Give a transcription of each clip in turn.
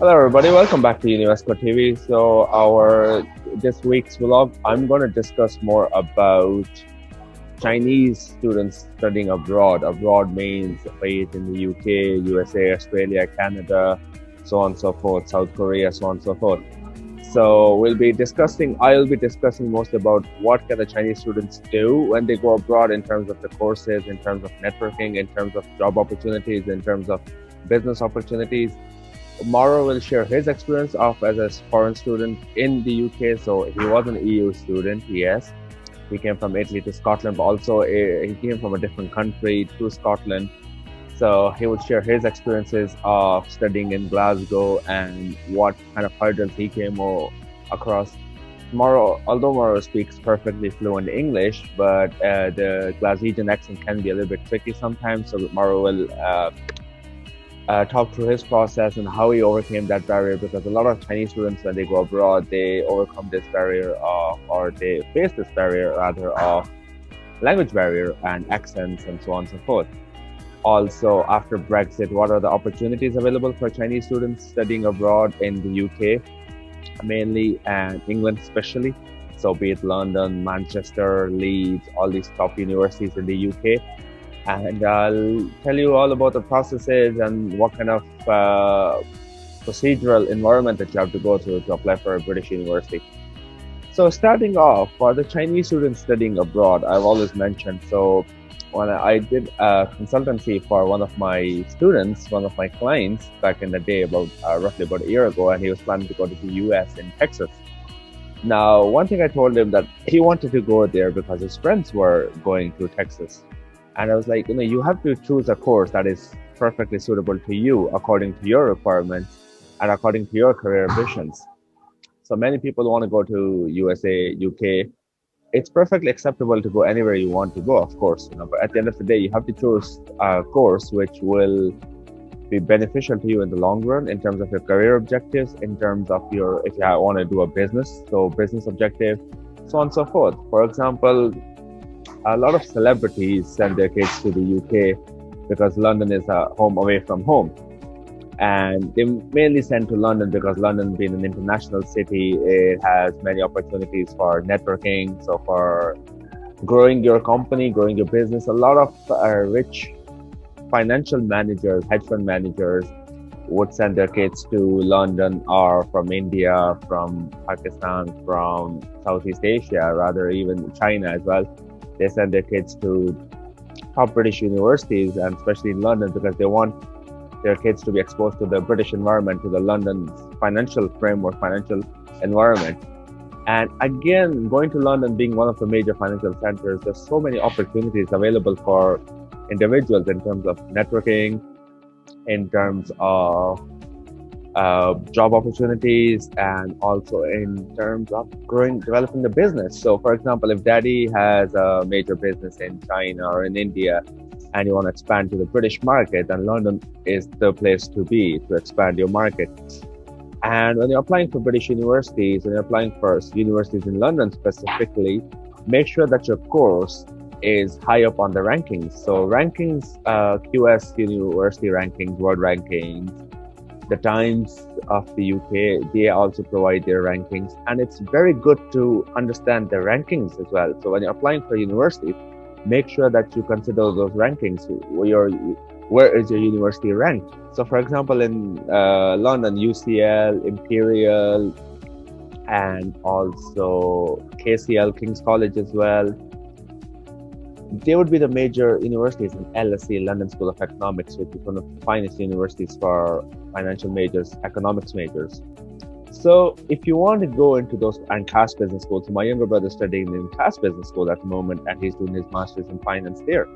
Hello, everybody. Welcome back to Univesco TV. So, our this week's vlog, I'm going to discuss more about Chinese students studying abroad. Abroad means be it in the UK, USA, Australia, Canada, so on and so forth, South Korea, so on and so forth. So, I'll be discussing mostly about what can the Chinese students do when they go abroad in terms of the courses, in terms of networking, in terms of job opportunities, in terms of business opportunities. Mauro will share his experience of as a foreign student in the UK. So he was an EU student, yes. He came from Italy to Scotland, but also he came from a different country to Scotland. So he will share his experiences of studying in Glasgow and what kind of hurdles he came across. Although Mauro speaks perfectly fluent English, but the Glaswegian accent can be a little bit tricky sometimes. So Mauro will talk through his process and how he overcame that barrier, because a lot of Chinese students, when they go abroad, they overcome this barrier or they face this barrier rather of language barrier and accents and so on and so forth. Also, after Brexit, what are the opportunities available for Chinese students studying abroad in the UK mainly, and England especially? So be it London, Manchester, Leeds, all these top universities in the UK. And I'll tell you all about the processes and what kind of procedural environment that you have to go through to apply for a British university. So starting off, for the Chinese students studying abroad, I've always mentioned, so when I did a consultancy for one of my students, one of my clients back in the day, roughly about a year ago, and he was planning to go to the US in Texas. Now, one thing I told him that he wanted to go there because his friends were going to Texas. And I was like, you have to choose a course that is perfectly suitable to you according to your requirements and according to your career ambitions. So many people want to go to USA, UK. It's perfectly acceptable to go anywhere you want to go, of course, but at the end of the day, you have to choose a course which will be beneficial to you in the long run in terms of your career objectives, in terms of if you want to do a business, so business objective, so on and so forth. For example, a lot of celebrities send their kids to the UK because London is a home away from home. And they mainly send to London because London, being an international city, it has many opportunities for networking. So for growing your company, growing your business, a lot of rich financial managers, hedge fund managers would send their kids to London, or from India, from Pakistan, from Southeast Asia, rather even China as well. They send their kids to top British universities, and especially in London, because they want their kids to be exposed to the British environment, to the London financial framework, financial environment. And again, going to London being one of the major financial centers, there's so many opportunities available for individuals in terms of networking, in terms of job opportunities, and also in terms of developing the business. So for example, if daddy has a major business in China or in India and you want to expand to the British market, then London is the place to be to expand your market. And when you're applying for British universities, when you're applying for universities in London specifically, make sure that your course is high up on the rankings. So rankings, QS university rankings, world rankings, the Times of the UK, they also provide their rankings, and it's very good to understand the rankings as well. So when you're applying for university, make sure that you consider those rankings. Where is your university ranked? So for example, in London, UCL, Imperial, and also KCL, King's College as well, they would be the major universities, in LSE, London School of Economics, which is one of the finest universities for financial majors, economics majors. So if you want to go into those, and Cass Business School, so my younger brother is studying in Cass Business School at the moment, and he's doing his master's in finance there.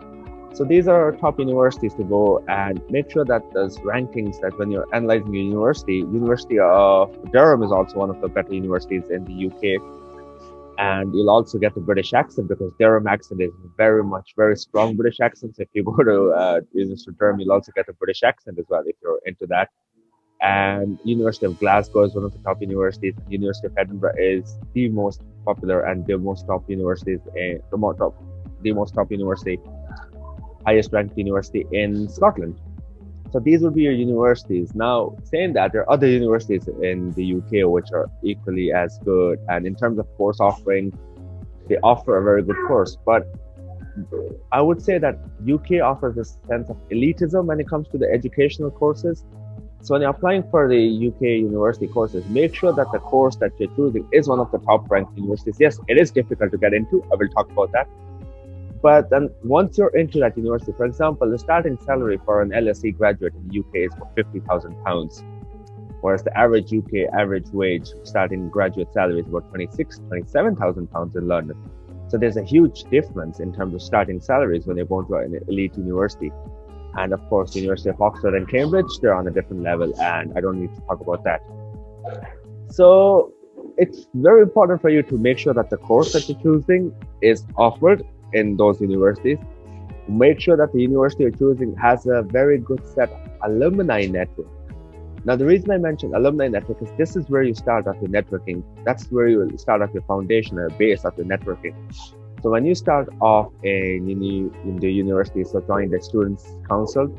So these are top universities to go, and make sure that there's rankings, that when you're analyzing your University of Durham is also one of the better universities in the UK. And you'll also get the British accent, because Durham accent is very strong British accent. So if you go to University of Durham, you'll also get the British accent as well if you're into that. And University of Glasgow is one of the top universities. University of Edinburgh is the most popular and the most top universities, highest ranked university in Scotland. So these would be your universities. Now, saying that, there are other universities in the UK which are equally as good. And in terms of course offering, they offer a very good course. But I would say that UK offers a sense of elitism when it comes to the educational courses. So when you're applying for the UK university courses, make sure that the course that you're choosing is one of the top ranked universities. Yes, it is difficult to get into. I will talk about that. But then once you're into that university, for example, the starting salary for an LSE graduate in the UK is about £50,000, whereas the average UK average wage starting graduate salary is about £27,000 in London. So there's a huge difference in terms of starting salaries when you're going to an elite university. And of course, the University of Oxford and Cambridge, they're on a different level, and I don't need to talk about that. So it's very important for you to make sure that the course that you're choosing is offered in those universities. Make sure that the university you're choosing has a very good set of alumni network. Now, the reason I mentioned alumni network is this is where you start off your networking. That's where you will start off your foundation or base of your networking. So when you start off in the university, so join the students' council,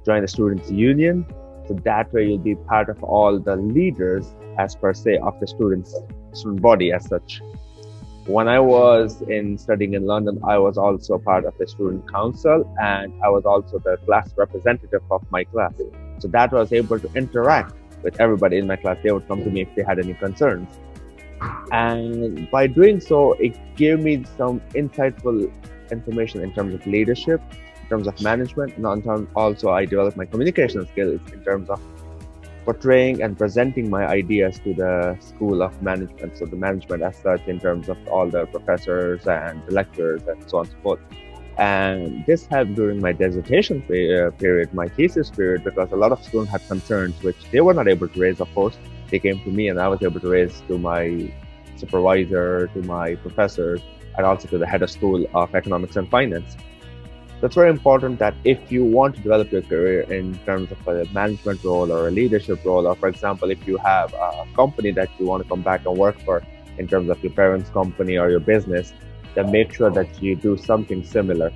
join the students' union. So that way you'll be part of all the leaders as per se of the student body as such. When I was studying in London, I was also part of the student council, and I was also the class representative of my class. So that I was able to interact with everybody in my class. They would come to me if they had any concerns. And by doing so, it gave me some insightful information in terms of leadership, in terms of management, and also I developed my communication skills in terms of portraying and presenting my ideas to the School of Management. So the management as such, in terms of all the professors and the lecturers and so on and so forth. And this helped during my dissertation period, my thesis period, because a lot of students had concerns which they were not able to raise, of course. They came to me and I was able to raise to my supervisor, to my professors, and also to the head of School of Economics and Finance. So it's very important that if you want to develop your career in terms of a management role or a leadership role, or for example, if you have a company that you want to come back and work for in terms of your parents' company or your business, then make sure that you do something similar.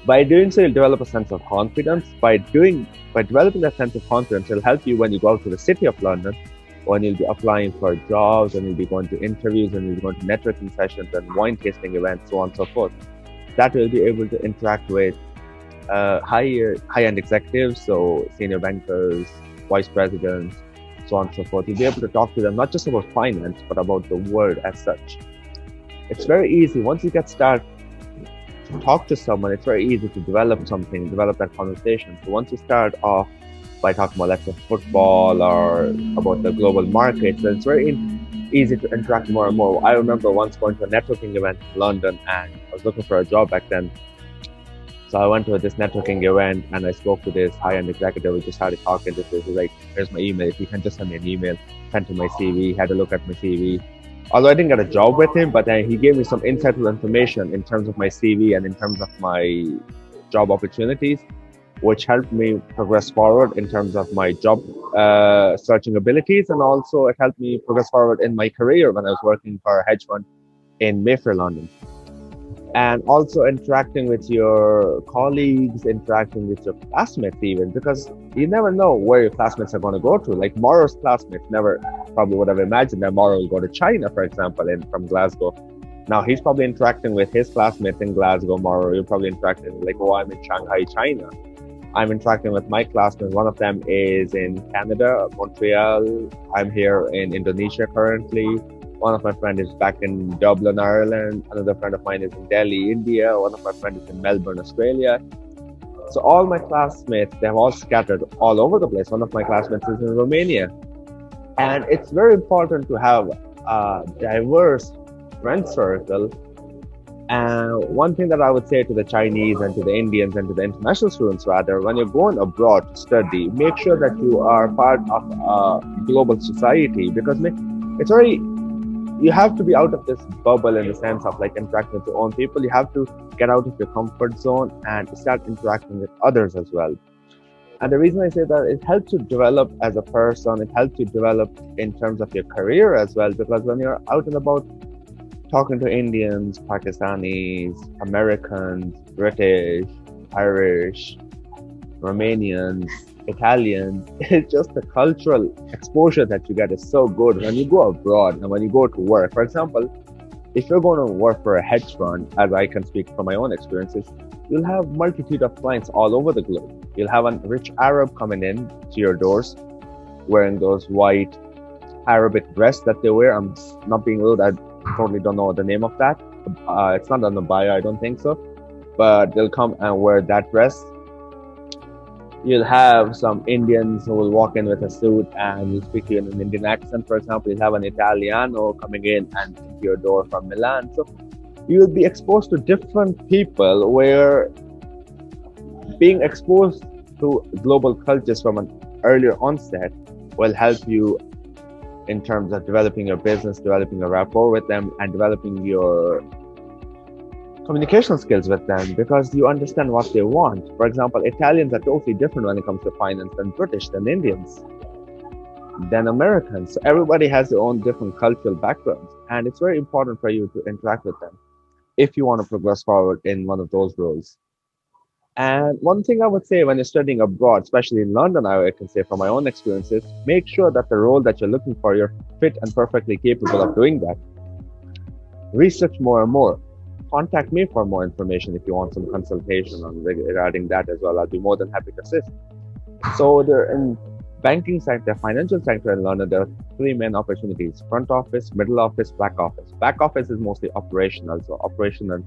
By doing so, you'll develop a sense of confidence. By developing that sense of confidence, it'll help you when you go out to the City of London, when you'll be applying for jobs, and you'll be going to interviews, and you'll be going to networking sessions and wine tasting events, so on and so forth. That will be able to interact with high-end executives, so senior bankers, vice presidents, so on and so forth. You'll be able to talk to them not just about finance, but about the world as such. It's very easy. Once you get started to talk to someone, it's very easy to develop something, develop that conversation. So once you start off by talking about, let's say, football or about the global markets, then it's very easy to interact more and more. I remember once going to a networking event in London, and I was looking for a job back then. So I went to this networking event and I spoke to this high-end executive. We just started talking. This was like, here's my email. If you can just send me an email, sent to my CV, had a look at my CV. Although I didn't get a job with him, but he gave me some insightful information in terms of my CV and in terms of my job opportunities, which helped me progress forward in terms of my job searching abilities. And also it helped me progress forward in my career when I was working for a hedge fund in Mayfair, London. And also interacting with your colleagues, interacting with your classmates even, because you never know where your classmates are going to go to. Like Mauro's classmates never probably would have imagined that Mauro will go to China, for example, from Glasgow. Now he's probably interacting with his classmates in Glasgow. Mauro, you're probably interacting like, oh, I'm in Shanghai, China. I'm interacting with my classmates. One of them is in Canada, Montreal. I'm here in Indonesia currently. One of my friends is back in Dublin, Ireland. Another friend of mine is in Delhi, India. One of my friends is in Melbourne, Australia. So all my classmates, they're all scattered all over the place. One of my classmates is in Romania. And it's very important to have a diverse friend circle. And one thing that I would say to the Chinese and to the Indians and to the international students rather, when you're going abroad to study, make sure that you are part of a global society, because it's very, you have to be out of this bubble in the sense of like interacting with your own people. You have to get out of your comfort zone and start interacting with others as well. And the reason I say that, it helps you develop as a person. It helps you develop in terms of your career as well, because when you're out and about talking to Indians, Pakistanis, Americans, British, Irish, Romanians, Italians. It's just the cultural exposure that you get is so good when you go abroad and when you go to work. For example, if you're going to work for a hedge fund, as I can speak from my own experiences, you'll have multitude of clients all over the globe. You'll have a rich Arab coming in to your doors, wearing those white Arabic dress that they wear. I'm not being rude. I totally don't know the name of that. It's not on the bio. I don't think so. But they'll come and wear that dress. You'll have some Indians who will walk in with a suit and will speak to you in an Indian accent. For example, you'll have an Italiano coming in and into your door from Milan. So you'll be exposed to different people, where being exposed to global cultures from an earlier onset will help you in terms of developing your business, developing a rapport with them, and developing your communication skills with them, because you understand what they want. For example, Italians are totally different when it comes to finance than British, than Indians, than Americans. So everybody has their own different cultural backgrounds, and it's very important for you to interact with them if you want to progress forward in one of those roles. And one thing I would say when you're studying abroad, especially in London, I can say from my own experiences, make sure that the role that you're looking for, you're fit and perfectly capable of doing that. Research more and more. Contact me for more information if you want some consultation on regarding that as well. I'll be more than happy to assist. So there in banking sector, financial sector in London, there are three main opportunities: front office, middle office, back office. Back office is mostly operational, so operational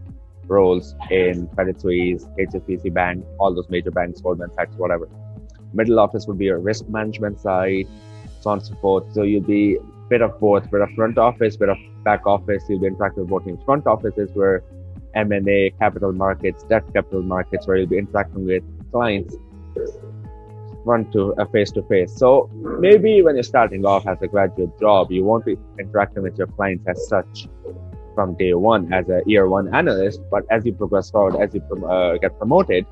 roles in Credit Suisse, HSBC Bank, all those major banks, Goldman Sachs, whatever. Middle office would be your risk management side, so on and so forth. So you'll be a bit of both, bit of front office, bit of back office. You'll be interacting with both teams. Front office is where M&A, capital markets, debt capital markets, where you'll be interacting with clients front to face to face. So maybe when you're starting off as a graduate job, you won't be interacting with your clients as such from day one as a year one analyst, but as you progress forward, as you get promoted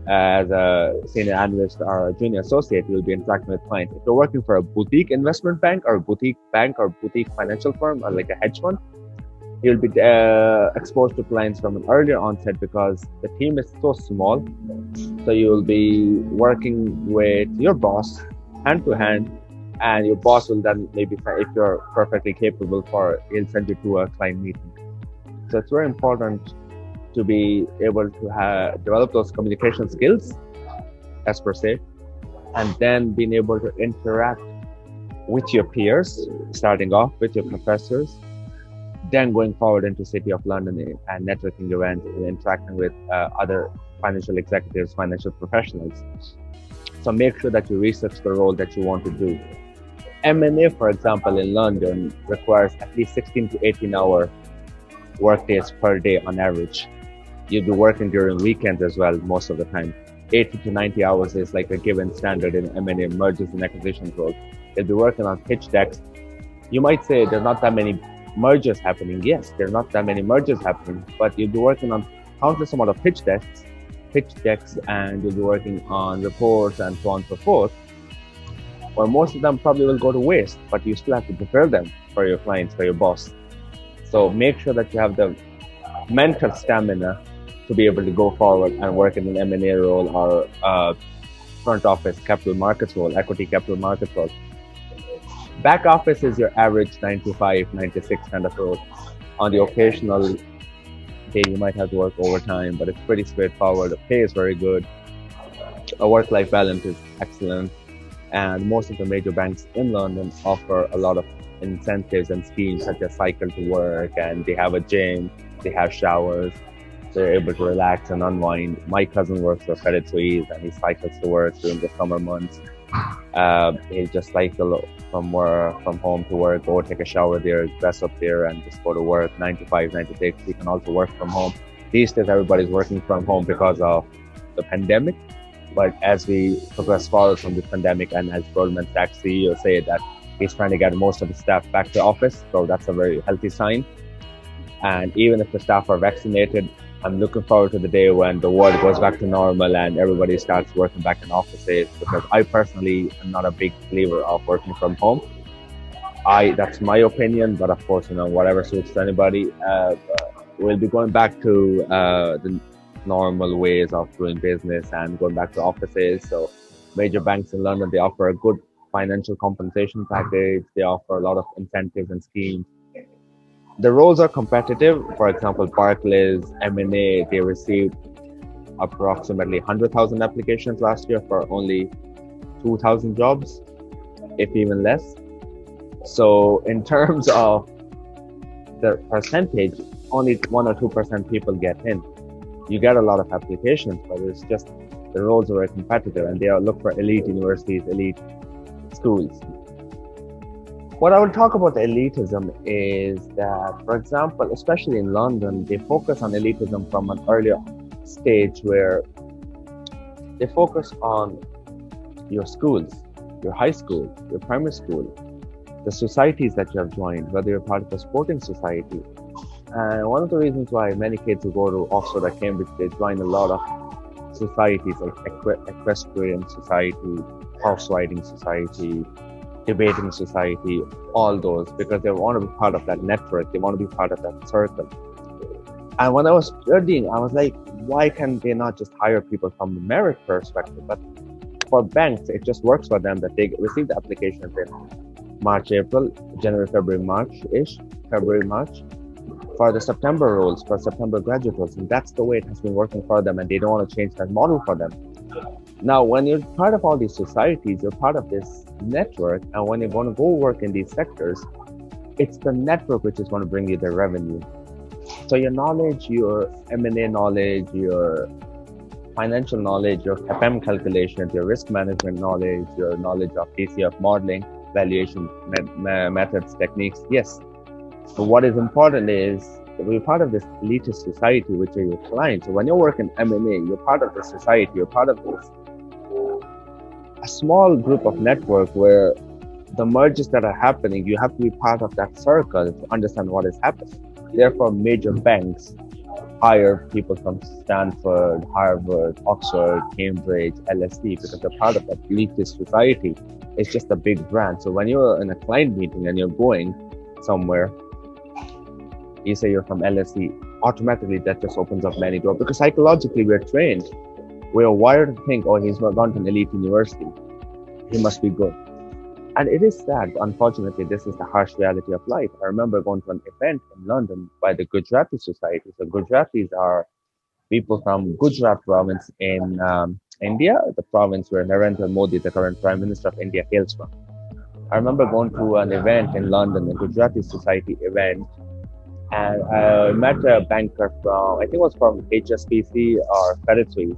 as a senior analyst or a junior associate, you'll be interacting with clients. If you're working for a boutique investment bank or boutique financial firm or like a hedge fund, you'll be exposed to clients from an earlier onset because the team is so small. So you'll be working with your boss hand to hand, and your boss will then maybe, if you're perfectly capable he'll send you to a client meeting. So it's very important to be able to develop those communication skills as per se, and then being able to interact with your peers, starting off with your professors, then going forward into City of London and networking events and interacting with other financial executives, financial professionals. So make sure that you research the role that you want to do. M&A, for example, in London requires at least 16 to 18 hour work days per day on average. You'll be working during weekends as well most of the time. 80 to 90 hours is like a given standard in M&A, mergers and acquisitions role. You'll be working on pitch decks. You might say there's not that many mergers happening. Yes, there are not that many mergers happening, but you'll be working on countless amount of pitch decks, and you'll be working on reports and so on and so forth. Or most of them probably will go to waste, but you still have to prepare them for your clients, for your boss. So make sure that you have the mental stamina to be able to go forward and work in an M&A role or front office capital markets role, equity capital markets role. Back office is your average 9 to 5, 9 to 6 kind of role. On the occasional day, you might have to work overtime, but it's pretty straightforward. The pay is very good. A work-life balance is excellent. And most of the major banks in London offer a lot of incentives and schemes such as cycle to work, and they have a gym, they have showers, they're able to relax and unwind. My cousin works for Credit Suisse and he cycles to work during the summer months. He'll just cycle from home to work, or take a shower there, dress up there and just go to work 9 to 5, 9 to 6. He can also work from home. These days everybody's working from home because of the pandemic. But as we progress forward from the pandemic, and as Goldman Sachs CEO say that he's trying to get most of the staff back to office, so that's a very healthy sign. And even if the staff are vaccinated, I'm looking forward to the day when the world goes back to normal and everybody starts working back in offices, because I personally am not a big believer of working from home. That's my opinion, but of course, whatever suits anybody. We'll be going back to the normal ways of doing business and going back to offices. So major banks in London, they offer a good financial compensation package. They offer a lot of incentives and schemes. The roles are competitive. For example, Barclays, M&A, they received approximately 100,000 applications last year for only 2,000 jobs, if even less. So in terms of the percentage, only 1 or 2% people get in. You get a lot of applications, but it's just the roles are very competitive, and they look for elite universities, elite schools. What I would talk about the elitism is that, for example, especially in London, they focus on elitism from an earlier stage where they focus on your schools, your high school, your primary school, the societies that you have joined, whether you're part of a sporting society. And one of the reasons why many kids who go to Oxford or Cambridge, they join a lot of societies like equestrian society, horse riding society, debating society, all those, because they want to be part of that network. They want to be part of that circle. And when I was studying, I was like, why can they not just hire people from the merit perspective? But for banks, it just works for them that they receive the applications in March, April, January, February, March-ish, February, March, for the September roles, for September graduate roles. And that's the way it has been working for them, and they don't want to change that model for them. Now, when you're part of all these societies, you're part of this network, and when you're going to go work in these sectors, it's the network which is going to bring you the revenue. So your knowledge, your M&A knowledge, your financial knowledge, your FM calculations, your risk management knowledge, your knowledge of DCF modeling, valuation methods, techniques, yes. But what is important is that we're part of this elitist society, which are your clients. So when you work in M&A, you're part of the society, you're part of this a small group of network where the mergers that are happening, you have to be part of that circle to understand what is happening. Therefore, major banks hire people from Stanford, Harvard, Oxford, Cambridge, LSE, because they're part of that elitist society. It's just a big brand. So when you're in a client meeting and you're going somewhere, you say you're from LSE, automatically that just opens up many doors, because psychologically we're trained. We're wired to think, oh, he's not gone to an elite university, he must be good. And it is sad. Unfortunately, this is the harsh reality of life. I remember going to an event in London by the Gujarati Society. So Gujaratis are people from Gujarat province in India, the province where Narendra Modi, the current Prime Minister of India, hails from. I remember going to an event in London, a Gujarati Society event, and I met a banker from, I think it was from HSBC or Credit Suisse,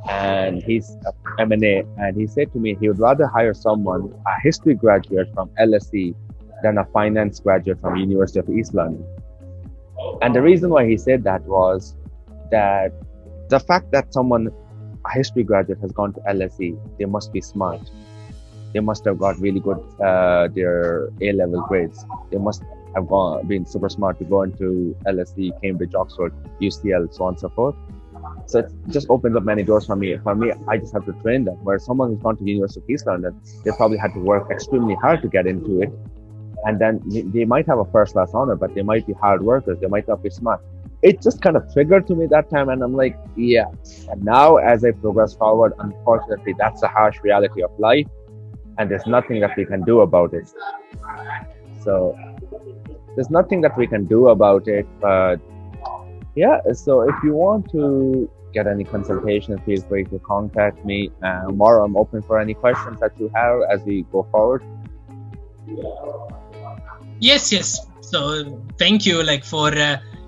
and he's M&A, and he said to me he would rather hire someone, a history graduate from LSE, than a finance graduate from University of East London. And the reason why he said that was that the fact that someone, a history graduate, has gone to LSE, they must be smart. They must have got really good their A-level grades. They must have been super smart to go into LSE, Cambridge, Oxford, UCL, so on and so forth. So it just opens up many doors for me. For me, I just have to train them. Where someone who's gone to University of East London, they probably had to work extremely hard to get into it. And then they might have a first-class honor, but they might be hard workers. They might not be smart. It just kind of triggered to me that time, and I'm like, yeah. And now, as I progress forward, unfortunately, that's the harsh reality of life, and there's nothing that we can do about it. So there's nothing that we can do about it, but yeah. So if you want to get any consultation, feel free to contact me. Mauro, I'm open for any questions that you have as we go forward. Yes. So thank you, for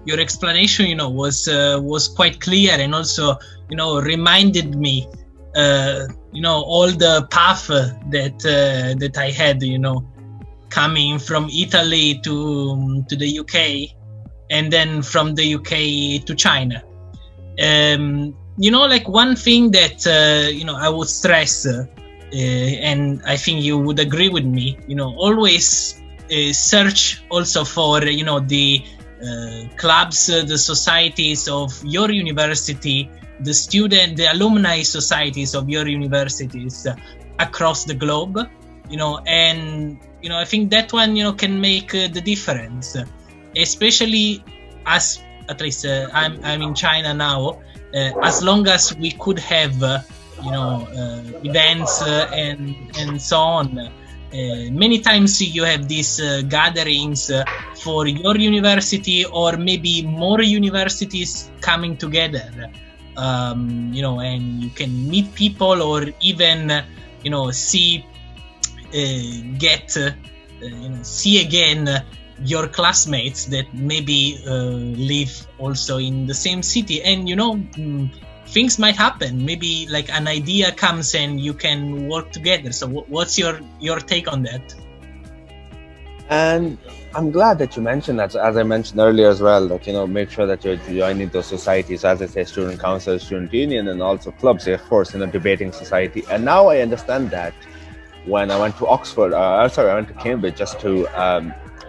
your explanation. Was quite clear, and also reminded me, all the path that I had, coming from Italy to the UK, and then from the UK to China. One thing that I would stress, and I think you would agree with me, always search also for the clubs, the societies of your university, the alumni societies of your universities across the globe, and I think that one can make the difference, especially as at least I'm in China now, as long as we could have events and so on. Many times you have these gatherings for your university or maybe more universities coming together, and you can meet people or even see again your classmates that maybe live also in the same city, and things might happen. Maybe like an idea comes and you can work together. So what's your take on that? And I'm glad that you mentioned that. As I mentioned earlier as well, that make sure that you're joining those societies, as I say, student council, student union, and also clubs, of course, debating society. And now I understand that when I went to Oxford, I went to Cambridge just to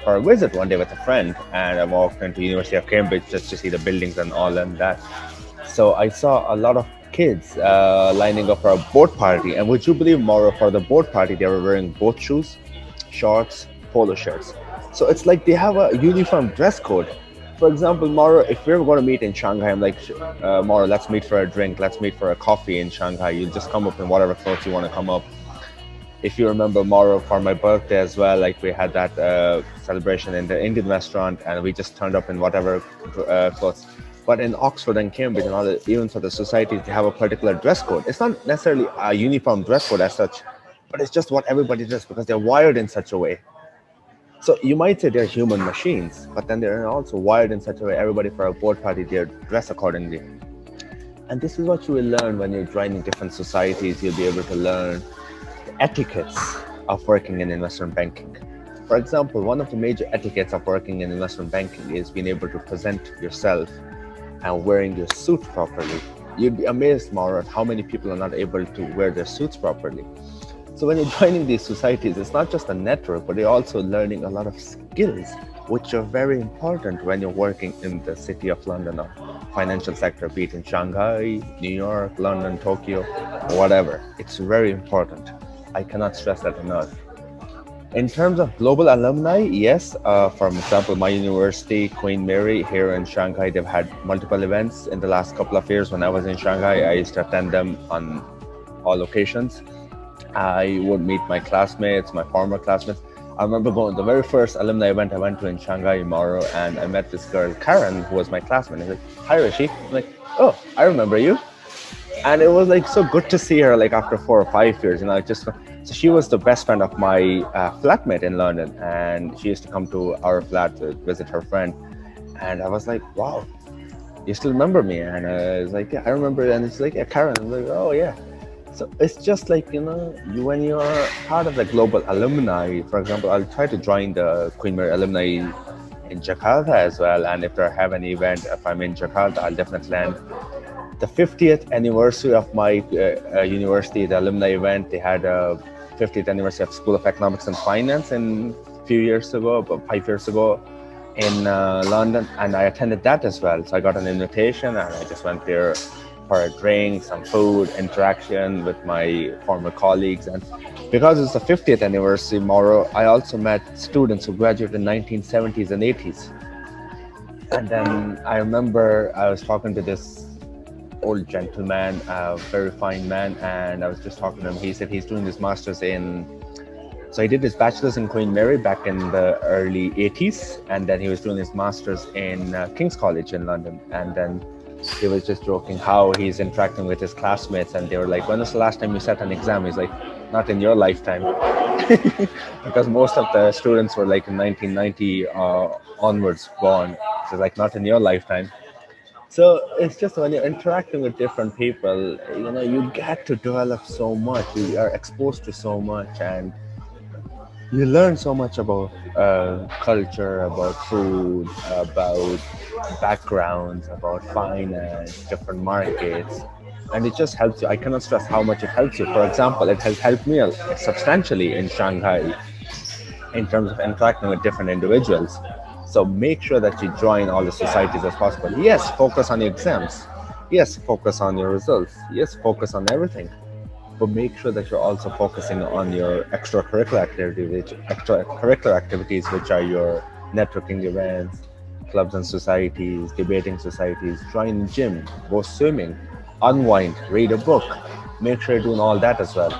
for a visit one day with a friend, and I walked into University of Cambridge just to see the buildings and all and that. So I saw a lot of kids lining up for a boat party, and would you believe, Mauro, for the boat party they were wearing boat shoes, shorts, polo shirts. So it's like they have a uniform dress code. For example, Mauro, if we were going to meet in Shanghai, I'm like, Mauro, let's meet for a drink, let's meet for a coffee in Shanghai. You just come up in whatever clothes you want to come up. If you remember, Mauro, for my birthday as well, like we had that celebration in the Indian restaurant, and we just turned up in whatever clothes. But in Oxford and Cambridge and all the, even for the societies, they have a particular dress code. It's not necessarily a uniform dress code as such, but it's just what everybody does because they're wired in such a way. So you might say they're human machines, but then they're also wired in such a way, everybody for a board party, they're dressed accordingly. And this is what you will learn when you're joining different societies. You'll be able to learn the etiquettes of working in investment banking. For example, one of the major etiquettes of working in investment banking is being able to present yourself and wearing your suit properly. You'd be amazed, Mauro, at how many people are not able to wear their suits properly. So when you're joining these societies, it's not just a network, but you're also learning a lot of skills, which are very important when you're working in the city of London or financial sector, be it in Shanghai, New York, London, Tokyo, whatever. It's very important. I cannot stress that enough. In terms of global alumni, yes. For example, my university, Queen Mary, here in Shanghai, they've had multiple events in the last couple of years. When I was in Shanghai, I used to attend them on all occasions. I would meet my classmates, my former classmates. I remember going the very first alumni event I went to in Shanghai, Mauro, and I met this girl, Karen, who was my classmate. I said, "Hi, Rishi." I'm like, "Oh, I remember you." And it was like so good to see her like after 4 or 5 years, so she was the best friend of my flatmate in London, and she used to come to our flat to visit her friend. And I was like, "Wow, you still remember me?" And I was like, "Yeah, I remember." And it's like, "Yeah, Karen." I'm like, "Oh yeah." So it's just like, when you're part of the global alumni, for example, I'll try to join the Queen Mary alumni in Jakarta as well. And if they have an event, if I'm in Jakarta, I'll definitely land. The 50th anniversary of my university, the alumni event, they had a 50th anniversary of School of Economics and Finance a few years ago, about 5 years ago in London. And I attended that as well. So I got an invitation and I just went there for a drink, some food, interaction with my former colleagues. And because it's the 50th anniversary, Mauro, I also met students who graduated in 1970s and 80s. And then I remember I was talking to this old gentleman, a very fine man, and I was just talking to him. He said he's doing his master's so he did his bachelor's in Queen Mary back in the early 80s, and then he was doing his master's in King's College in London. And then he was just joking how he's interacting with his classmates, and they were like, "When was the last time you sat an exam?" He's like, "Not in your lifetime." Because most of the students were like in 1990 onwards born. So like, not in your lifetime. So it's just when you're interacting with different people, you get to develop so much. You are exposed to so much, and you learn so much about culture, about food, about backgrounds, about finance, different markets, and it just helps you. I cannot stress how much it helps you. For example, it has helped me substantially in Shanghai in terms of interacting with different individuals. So make sure that you join all the societies as possible. Yes, focus on your exams. Yes, focus on your results. Yes, focus on everything. But make sure that you're also focusing on your extracurricular activities, which are your networking events, clubs and societies, debating societies, join gym, go swimming, unwind, read a book. Make sure you're doing all that as well.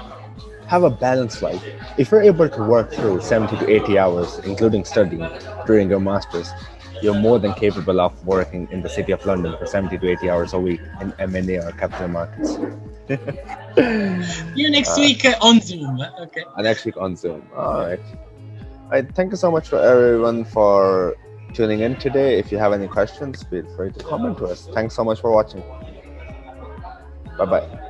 Have a balanced life. If you're able to work through 70 to 80 hours, including studying during your master's, you're more than capable of working in the city of London for 70 to 80 hours a week in M&A or capital markets. You next week on Zoom. Okay. Next week on Zoom. All right. Thank you so much for everyone for tuning in today. If you have any questions, feel free to comment to us. Thanks so much for watching. Bye-bye.